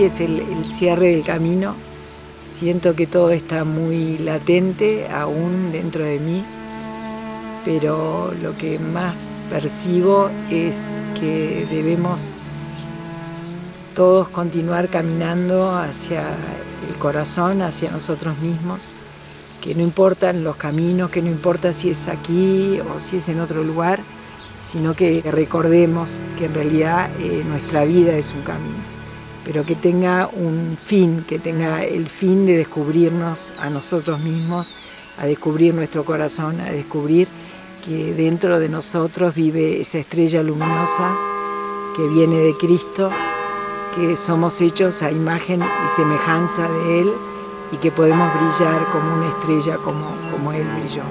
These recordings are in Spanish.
es el cierre del camino. Siento que todo está muy latente aún dentro de mí, pero lo que más percibo es que debemos todos continuar caminando hacia el corazón, hacia nosotros mismos, que no importan los caminos, que no importa si es aquí o si es en otro lugar, sino que recordemos que en realidad nuestra vida es un camino, pero que tenga un fin, que tenga el fin de descubrirnos a nosotros mismos, a descubrir nuestro corazón, a descubrir que dentro de nosotros vive esa estrella luminosa que viene de Cristo, que somos hechos a imagen y semejanza de Él y que podemos brillar como una estrella como Él brilló.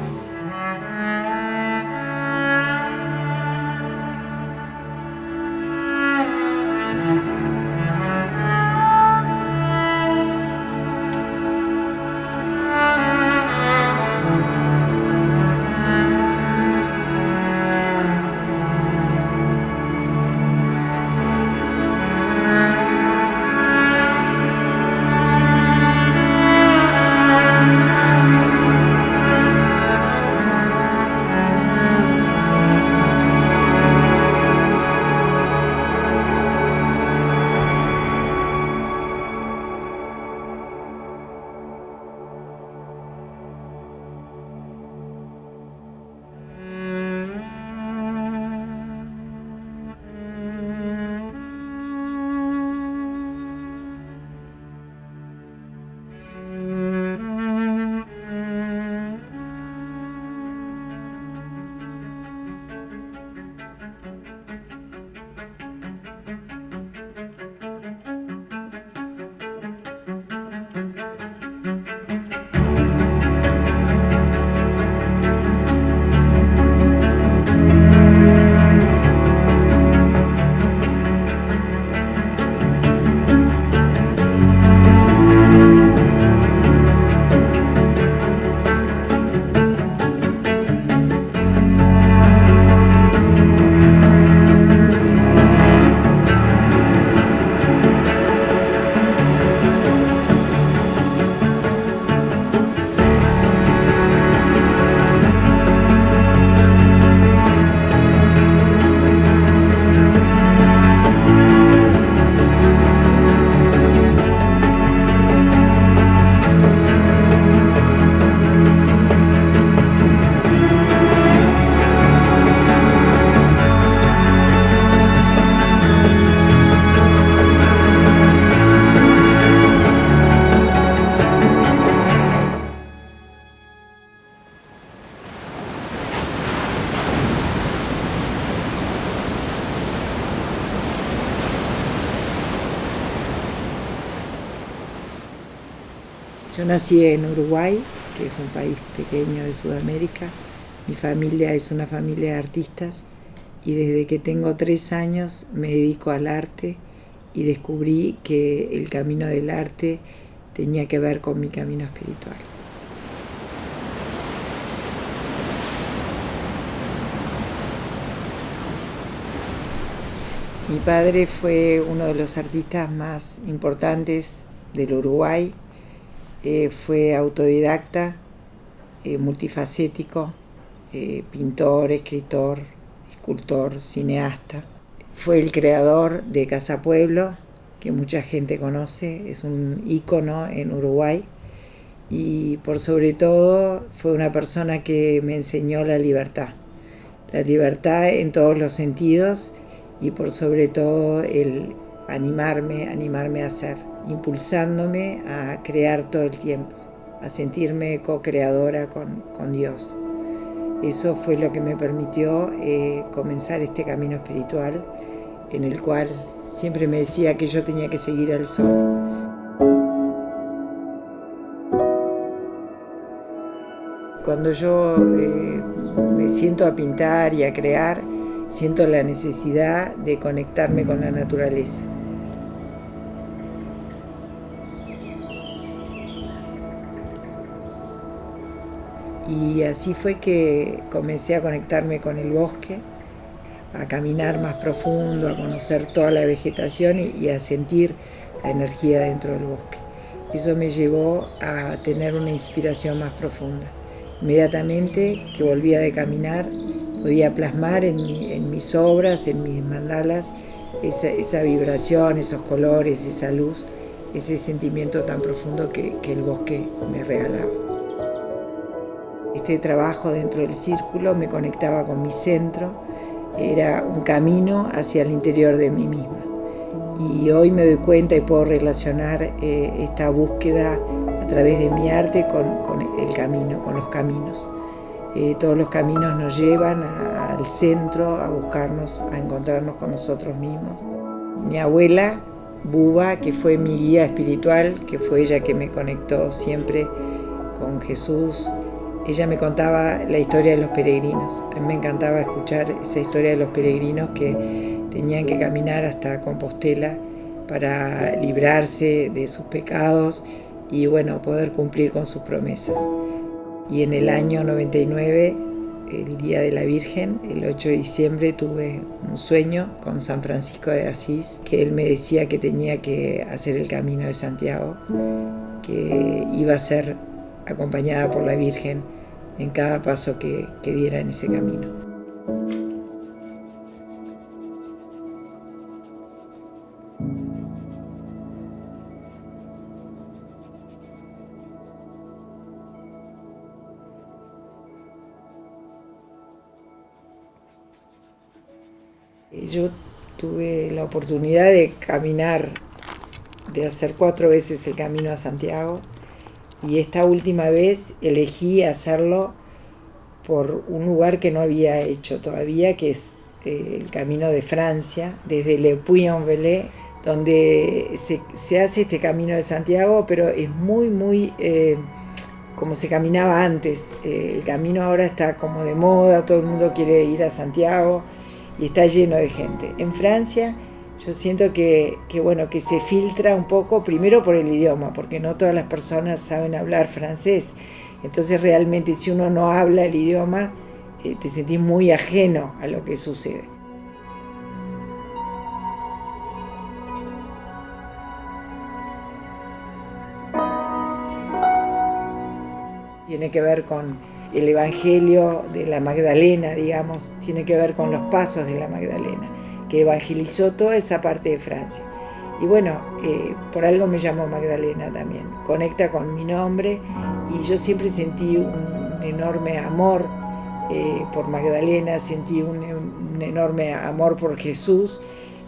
Yo nací en Uruguay, que es un país pequeño de Sudamérica. Mi familia es una familia de artistas y desde que tengo 3 años me dedico al arte y descubrí que el camino del arte tenía que ver con mi camino espiritual. Mi padre fue uno de los artistas más importantes del Uruguay. Fue autodidacta, multifacético, pintor, escritor, escultor, cineasta. Fue el creador de Casa Pueblo, que mucha gente conoce, es un ícono en Uruguay. Y por sobre todo fue una persona que me enseñó la libertad en todos los sentidos y por sobre todo el animarme a hacer, impulsándome a crear todo el tiempo, a sentirme co-creadora con Dios. Eso fue lo que me permitió comenzar este camino espiritual en el cual siempre me decía que yo tenía que seguir al sol. Cuando yo me siento a pintar y a crear, siento la necesidad de conectarme con la naturaleza. Y así fue que comencé a conectarme con el bosque, a caminar más profundo, a conocer toda la vegetación y a sentir la energía dentro del bosque. Eso me llevó a tener una inspiración más profunda. Inmediatamente que volvía de caminar, podía plasmar en mis obras, en mis mandalas, esa vibración, esos colores, esa luz, ese sentimiento tan profundo que el bosque me regalaba. Este trabajo dentro del círculo me conectaba con mi centro, era un camino hacia el interior de mí misma. Y hoy me doy cuenta y puedo relacionar esta búsqueda a través de mi arte con el camino, con los caminos. Todos los caminos nos llevan al centro, a buscarnos, a encontrarnos con nosotros mismos. Mi abuela, Buba, que fue mi guía espiritual, que fue ella que me conectó siempre con Jesús, ella me contaba la historia de los peregrinos. A mí me encantaba escuchar esa historia de los peregrinos que tenían que caminar hasta Compostela para librarse de sus pecados y bueno, poder cumplir con sus promesas. Y en el año 99, el Día de la Virgen, el 8 de diciembre, tuve un sueño con San Francisco de Asís, que él me decía que tenía que hacer el Camino de Santiago, que iba a ser acompañada por la Virgen en cada paso que diera en ese camino. Yo tuve la oportunidad de caminar, de hacer 4 veces el Camino a Santiago, y esta última vez elegí hacerlo por un lugar que no había hecho todavía, que es el Camino de Francia, desde Le Puy-en-Velay, donde se hace este Camino de Santiago, pero es muy como se caminaba antes. El camino ahora está como de moda, todo el mundo quiere ir a Santiago y está lleno de gente. En Francia yo siento que se filtra un poco, primero por el idioma, porque no todas las personas saben hablar francés. Entonces realmente si uno no habla el idioma, te sentís muy ajeno a lo que sucede. Tiene que ver con el Evangelio de la Magdalena, digamos, tiene que ver con los pasos de la Magdalena, que evangelizó toda esa parte de Francia. Y bueno, por algo me llamo Magdalena también, conecta con mi nombre, y yo siempre sentí un enorme amor por Magdalena, sentí un enorme amor por Jesús,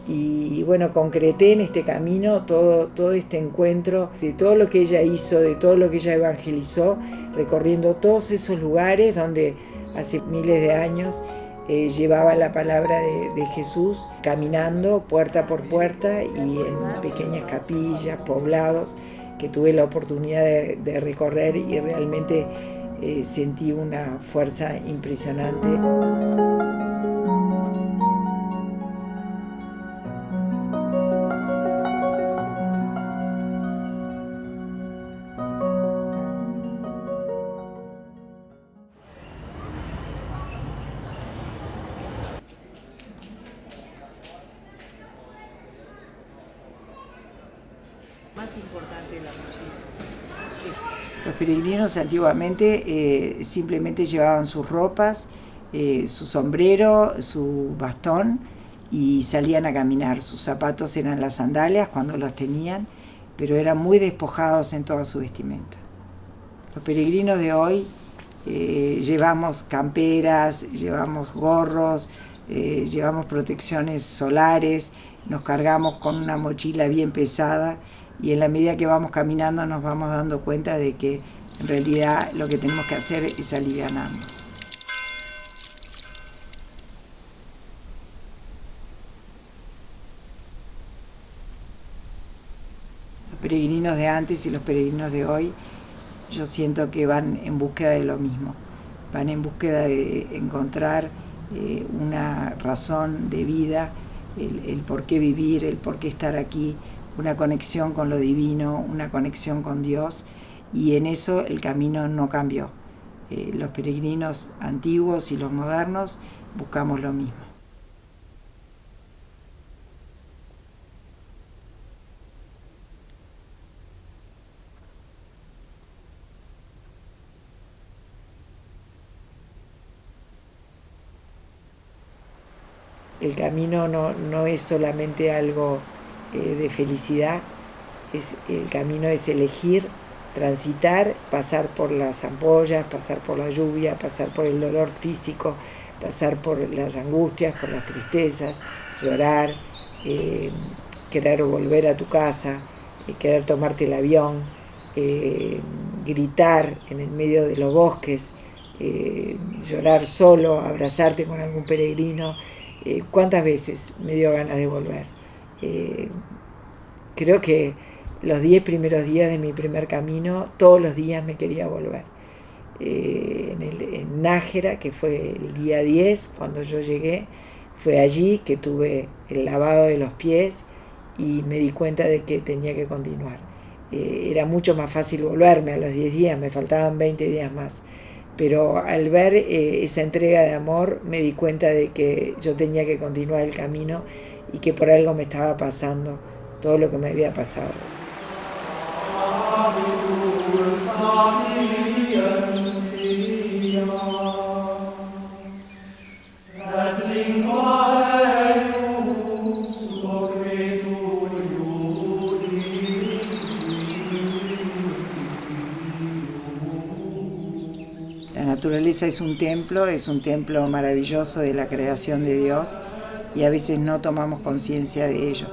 y bueno, concreté en este camino todo este encuentro de todo lo que ella hizo, de todo lo que ella evangelizó, recorriendo todos esos lugares donde hace miles de años llevaba la palabra de Jesús, caminando puerta por puerta y en pequeñas capillas, poblados, que tuve la oportunidad de recorrer, y realmente sentí una fuerza impresionante. Más importante de la mochila. Los peregrinos antiguamente simplemente llevaban sus ropas, su sombrero, su bastón, y salían a caminar. Sus zapatos eran las sandalias cuando los tenían, pero eran muy despojados en toda su vestimenta. Los peregrinos de hoy llevamos camperas, llevamos gorros, llevamos protecciones solares, nos cargamos con una mochila bien pesada, y en la medida que vamos caminando nos vamos dando cuenta de que en realidad lo que tenemos que hacer es alivianarnos. Los peregrinos de antes y los peregrinos de hoy, yo siento que van en búsqueda de lo mismo, van en búsqueda de encontrar una razón de vida, el por qué vivir, el por qué estar aquí, una conexión con lo divino, una conexión con Dios, y en eso el camino no cambió. Los peregrinos antiguos y los modernos buscamos lo mismo. el camino no es solamente algo de felicidad, el camino es elegir, transitar, pasar por las ampollas, pasar por la lluvia, pasar por el dolor físico, pasar por las angustias, por las tristezas, llorar, querer volver a tu casa, querer tomarte el avión, gritar en el medio de los bosques, llorar solo, abrazarte con algún peregrino. ¿Cuántas veces me dio ganas de volver? Creo que los 10 primeros días de mi primer camino, todos los días me quería volver. En Nájera, que fue el día 10, cuando yo llegué, fue allí que tuve el lavado de los pies y me di cuenta de que tenía que continuar. Era mucho más fácil volverme a los 10 días, me faltaban 20 días más. Pero al ver esa entrega de amor me di cuenta de que yo tenía que continuar el camino y que por algo me estaba pasando todo lo que me había pasado. La naturaleza es un templo maravilloso de la creación de Dios y a veces no tomamos conciencia de ello.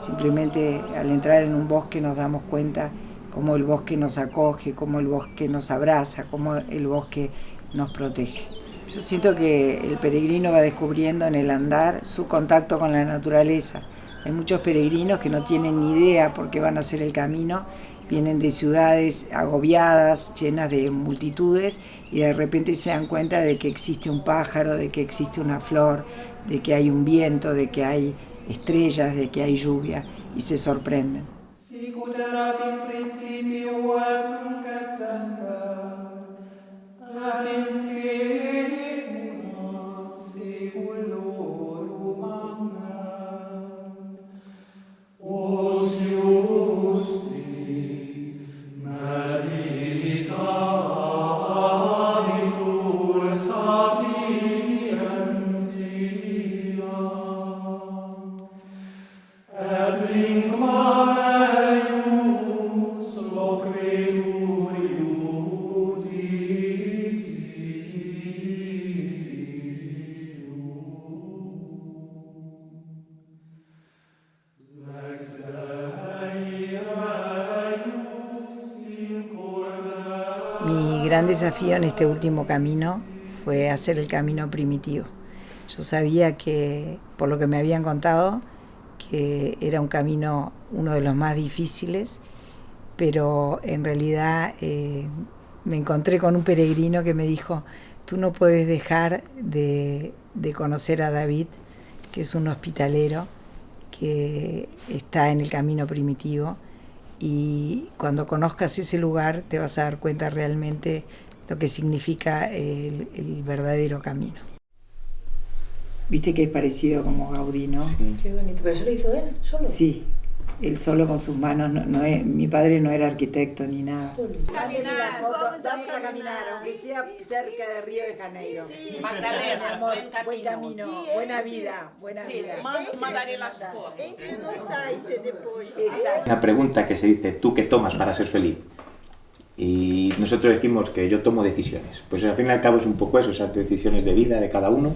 Simplemente al entrar en un bosque nos damos cuenta cómo el bosque nos acoge, cómo el bosque nos abraza, cómo el bosque nos protege. Yo siento que el peregrino va descubriendo en el andar su contacto con la naturaleza. Hay muchos peregrinos que no tienen ni idea por qué van a hacer el camino, vienen de ciudades agobiadas, llenas de multitudes, y de repente se dan cuenta de que existe un pájaro, de que existe una flor, de que hay un viento, de que hay estrellas, de que hay lluvia, y se sorprenden. Mi gran desafío en este último camino fue hacer el camino primitivo. Yo sabía que, por lo que me habían contado, que era un camino uno de los más difíciles, pero en realidad me encontré con un peregrino que me dijo: tú no puedes dejar de conocer a David, que es un hospitalero que está en el camino primitivo, y cuando conozcas ese lugar te vas a dar cuenta realmente lo que significa el verdadero camino. Viste que es parecido como Gaudí, ¿no? Sí. Qué bonito. ¿Pero eso lo hizo él solo? Sí, él solo con sus manos. Mi padre no era arquitecto ni nada. Vamos a caminar, aunque sea cerca de Río de Janeiro. Sí. Magdalena, buen camino, buena vida. Mandaré las fotos. Entra no site depois. Exacto. Una pregunta que se dice: ¿tú qué tomas para ser feliz? Y nosotros decimos que yo tomo decisiones. Pues al fin y al cabo es un poco eso, esas decisiones de vida de cada uno.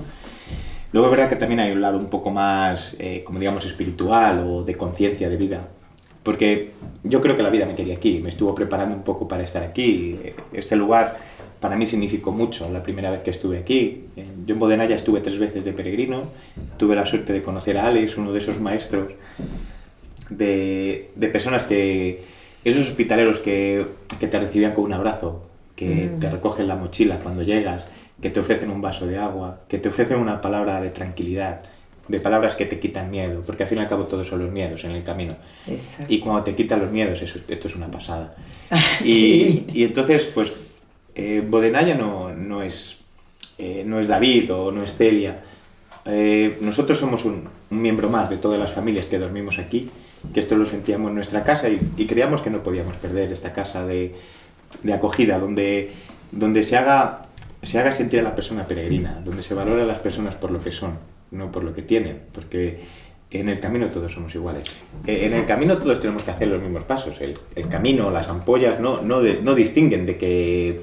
Luego es verdad que también hay un lado un poco más, como digamos, espiritual o de conciencia de vida. Porque yo creo que la vida me quería aquí, me estuvo preparando un poco para estar aquí. Este lugar para mí significó mucho la primera vez que estuve aquí. Yo en Bodenaya estuve 3 veces de peregrino, tuve la suerte de conocer a Alex, uno de esos maestros de personas que, esos hospitaleros que te recibían con un abrazo, que te recogen la mochila cuando llegas, que te ofrecen un vaso de agua, que te ofrecen una palabra de tranquilidad, de palabras que te quitan miedo, porque al fin y al cabo todos son los miedos en el camino. Exacto. Y cuando te quitan los miedos, esto es una pasada. Y entonces, pues, Bodenaya no es David o no es Celia. Nosotros somos un miembro más de todas las familias que dormimos aquí, que esto lo sentíamos en nuestra casa y creíamos que no podíamos perder esta casa de acogida, donde se haga sentir a la persona peregrina, donde se valora a las personas por lo que son. no por lo que tienen, porque en el camino todos somos iguales. En el camino todos tenemos que hacer los mismos pasos. El camino, las ampollas no distinguen de que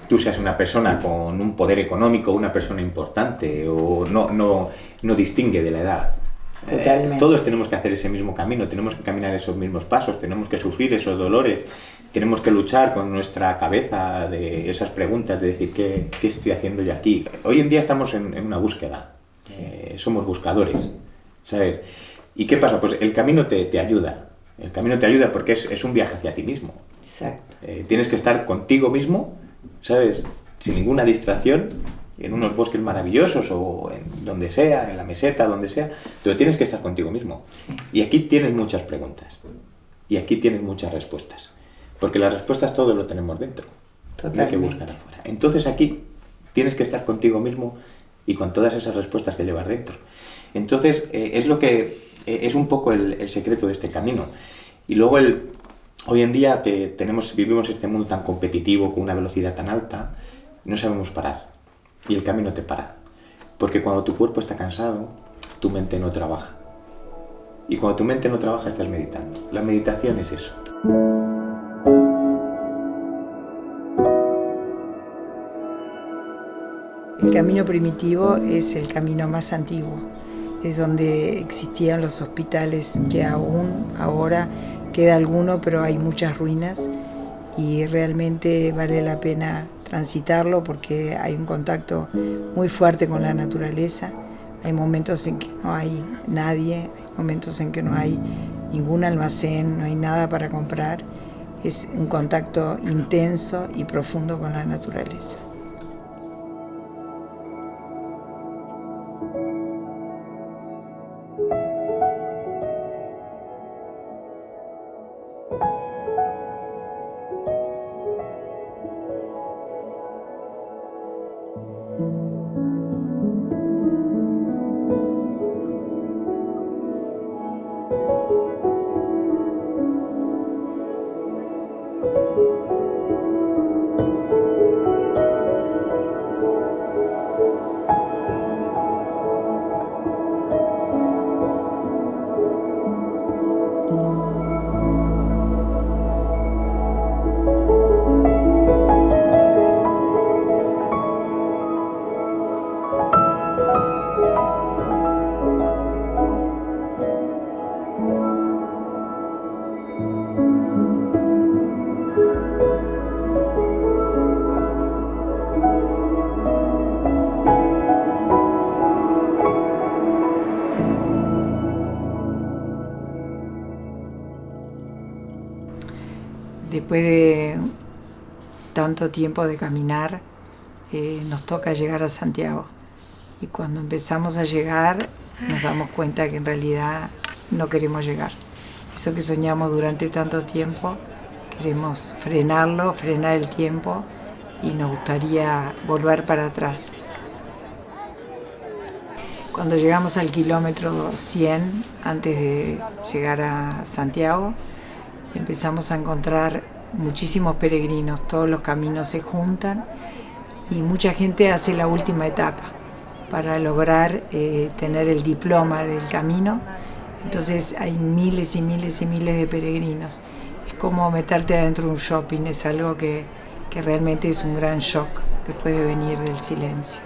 tú seas una persona con un poder económico, una persona importante, o no distingue de la edad. Totalmente. Todos tenemos que hacer ese mismo camino, tenemos que caminar esos mismos pasos, tenemos que sufrir esos dolores, tenemos que luchar con nuestra cabeza de esas preguntas, de decir, ¿qué estoy haciendo yo aquí? Hoy en día estamos en una búsqueda, somos buscadores, ¿sabes? ¿Y qué pasa? Pues el camino te ayuda, el camino te ayuda porque es un viaje hacia ti mismo. Exacto. Tienes que estar contigo mismo, ¿sabes? Sin ninguna distracción, en unos bosques maravillosos o en donde sea, en la meseta, donde sea, pero tienes que estar contigo mismo. Sí. Y aquí tienes muchas preguntas. Y aquí tienes muchas respuestas. Porque las respuestas todos lo tenemos dentro. No hay que buscar afuera. Entonces aquí tienes que estar contigo mismo y con todas esas respuestas que llevas dentro. Entonces es lo que es un poco el secreto de este camino. Y luego hoy en día que vivimos este mundo tan competitivo, con una velocidad tan alta, no sabemos parar. Y el camino te para. Porque cuando tu cuerpo está cansado, tu mente no trabaja. Y cuando tu mente no trabaja, estás meditando. La meditación es eso. El camino primitivo es el camino más antiguo. Es donde existían los hospitales, que aún ahora queda alguno, pero hay muchas ruinas y realmente vale la pena transitarlo porque hay un contacto muy fuerte con la naturaleza. Hay momentos en que no hay nadie, hay momentos en que no hay ningún almacén, no hay nada para comprar. Es un contacto intenso y profundo con la naturaleza. Después de tanto tiempo de caminar, nos toca llegar a Santiago. Y cuando empezamos a llegar, nos damos cuenta que en realidad no queremos llegar. Eso que soñamos durante tanto tiempo, queremos frenarlo, frenar el tiempo y nos gustaría volver para atrás. Cuando llegamos al kilómetro 100, antes de llegar a Santiago, empezamos a encontrar muchísimos peregrinos, todos los caminos se juntan y mucha gente hace la última etapa para lograr tener el diploma del camino. Entonces hay miles y miles y miles de peregrinos. Es como meterte adentro de un shopping, es algo que realmente es un gran shock después de venir del silencio.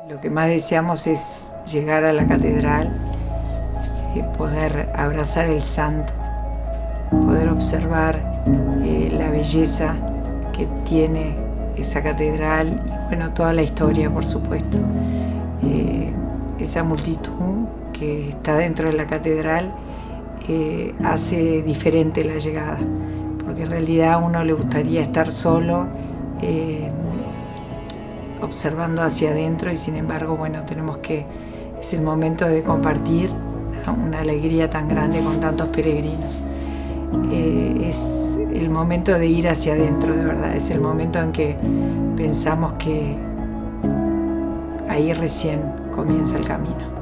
Lo que más deseamos es llegar a la catedral, poder abrazar el santo, poder observar la belleza que tiene esa catedral y bueno, toda la historia, por supuesto. Esa multitud que está dentro de la catedral hace diferente la llegada, porque en realidad a uno le gustaría estar solo, observando hacia adentro y sin embargo, bueno, es el momento de compartir una alegría tan grande con tantos peregrinos. Es el momento de ir hacia adentro, de verdad, es el momento en que pensamos que ahí recién comienza el camino.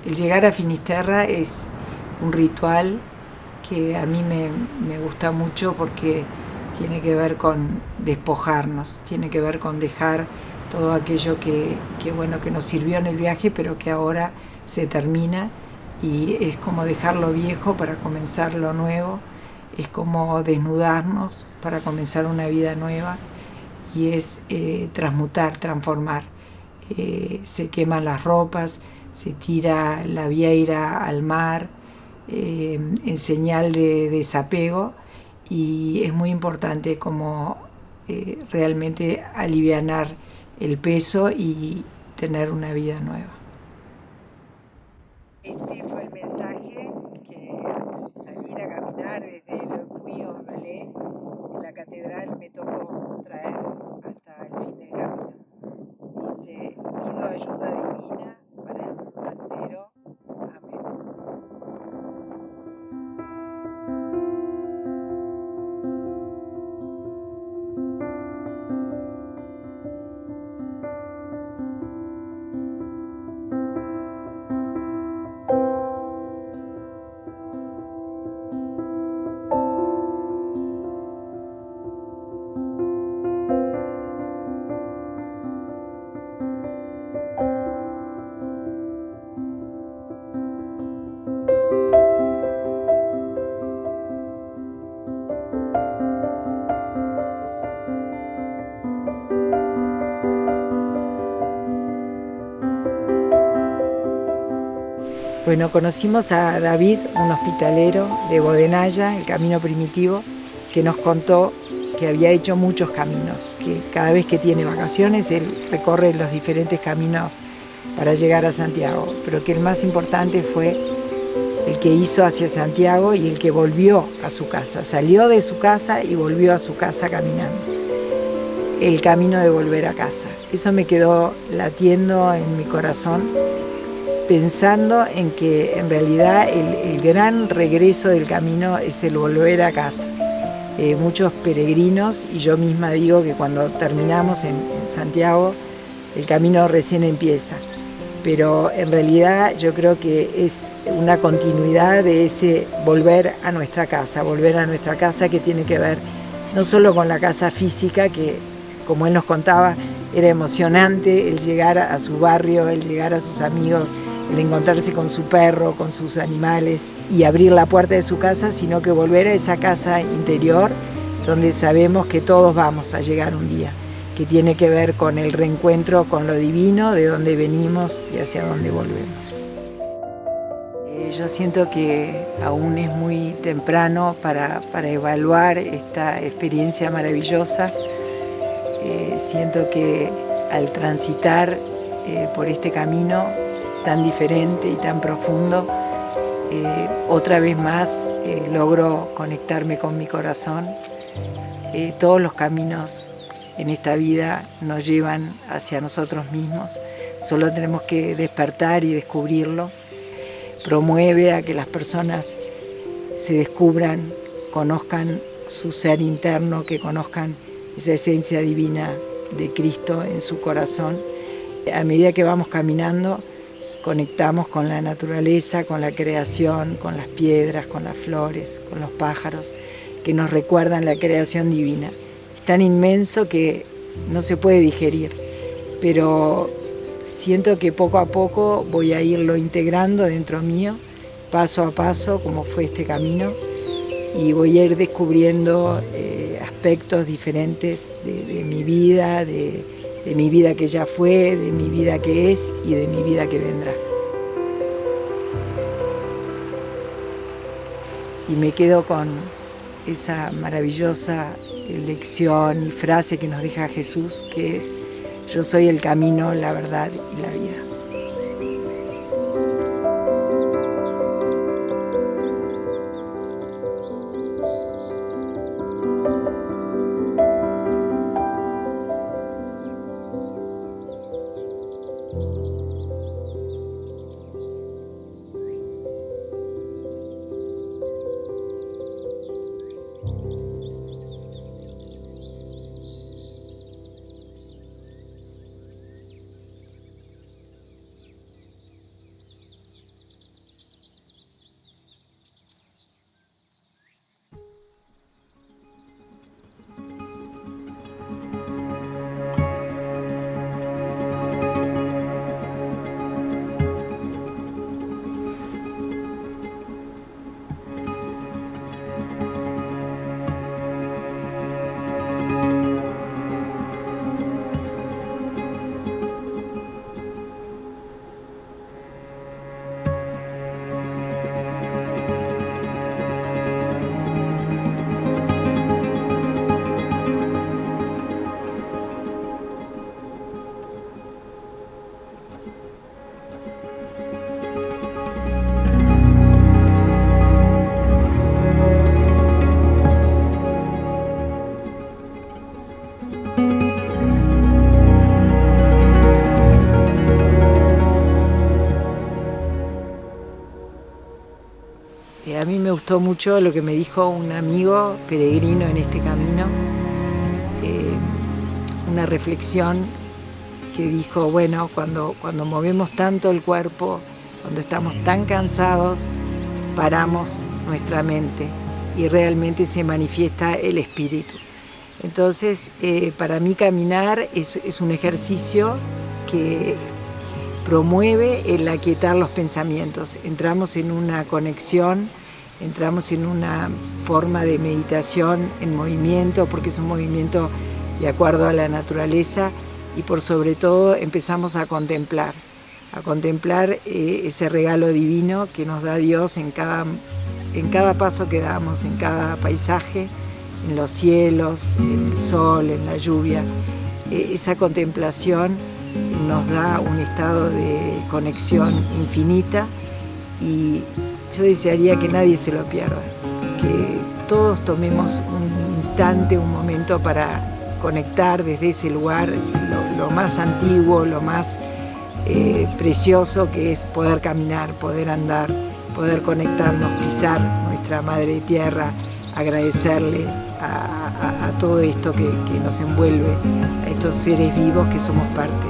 El llegar a Finisterra es un ritual que a mí me gusta mucho porque tiene que ver con despojarnos, tiene que ver con dejar todo aquello que nos sirvió en el viaje, pero que ahora se termina, y es como dejar lo viejo para comenzar lo nuevo, es como desnudarnos para comenzar una vida nueva, y es transmutar, transformar. Se queman las ropas, se tira la vieira al mar en señal de desapego, y es muy importante como realmente alivianar el peso y tener una vida nueva. Este fue el mensaje que al salir a caminar desde Le Puy-en-Velay, en la catedral, me tocó traer hasta el fin del camino. Dice: pido ayuda divina para el mundo entero. Amén. Bueno, conocimos a David, un hospitalero de Bodenaya, el camino primitivo, que nos contó que había hecho muchos caminos, que cada vez que tiene vacaciones él recorre los diferentes caminos para llegar a Santiago, pero que el más importante fue el que hizo hacia Santiago y el que volvió a su casa. Salió de su casa y volvió a su casa caminando. El camino de volver a casa. Eso me quedó latiendo en mi corazón, pensando en que en realidad el gran regreso del camino es el volver a casa. Muchos peregrinos, y yo misma digo que cuando terminamos en Santiago, el camino recién empieza. Pero en realidad yo creo que es una continuidad de ese volver a nuestra casa que tiene que ver no solo con la casa física, que como él nos contaba, era emocionante el llegar a su barrio, el llegar a sus amigos, el encontrarse con su perro, con sus animales y abrir la puerta de su casa, sino que volver a esa casa interior donde sabemos que todos vamos a llegar un día, que tiene que ver con el reencuentro con lo divino, de dónde venimos y hacia dónde volvemos. Yo siento que aún es muy temprano para evaluar esta experiencia maravillosa. Siento que al transitar por este camino tan diferente y tan profundo, otra vez más logro conectarme con mi corazón. Todos los caminos en esta vida nos llevan hacia nosotros mismos, solo tenemos que despertar y descubrirlo. Promueve a que las personas se descubran, conozcan su ser interno, que conozcan esa esencia divina de Cristo en su corazón. A medida que vamos caminando, conectamos con la naturaleza, con la creación, con las piedras, con las flores, con los pájaros, que nos recuerdan la creación divina. Es tan inmenso que no se puede digerir, pero siento que poco a poco voy a irlo integrando dentro mío, paso a paso, como fue este camino, y voy a ir descubriendo aspectos diferentes de mi vida, de mi vida que ya fue, de mi vida que es y de mi vida que vendrá. Y me quedo con esa maravillosa lección y frase que nos deja Jesús, que es: yo soy el camino, la verdad y la vida. gustó mucho lo que me dijo un amigo peregrino en este camino, una reflexión que dijo, bueno, cuando movemos tanto el cuerpo, cuando estamos tan cansados, paramos nuestra mente y realmente se manifiesta el espíritu. Entonces, para mí caminar es un ejercicio que promueve el aquietar los pensamientos. Entramos en una conexión, entramos en una forma de meditación en movimiento, porque es un movimiento de acuerdo a la naturaleza, y por sobre todo empezamos a contemplar ese regalo divino que nos da Dios en cada paso que damos, en cada paisaje, en los cielos, en el sol, en la lluvia. Esa contemplación nos da un estado de conexión infinita, y yo desearía que nadie se lo pierda, que todos tomemos un instante, un momento para conectar desde ese lugar, lo más antiguo, lo más precioso que es poder caminar, poder andar, poder conectarnos, pisar nuestra madre tierra, agradecerle a todo esto que nos envuelve, a estos seres vivos que somos parte.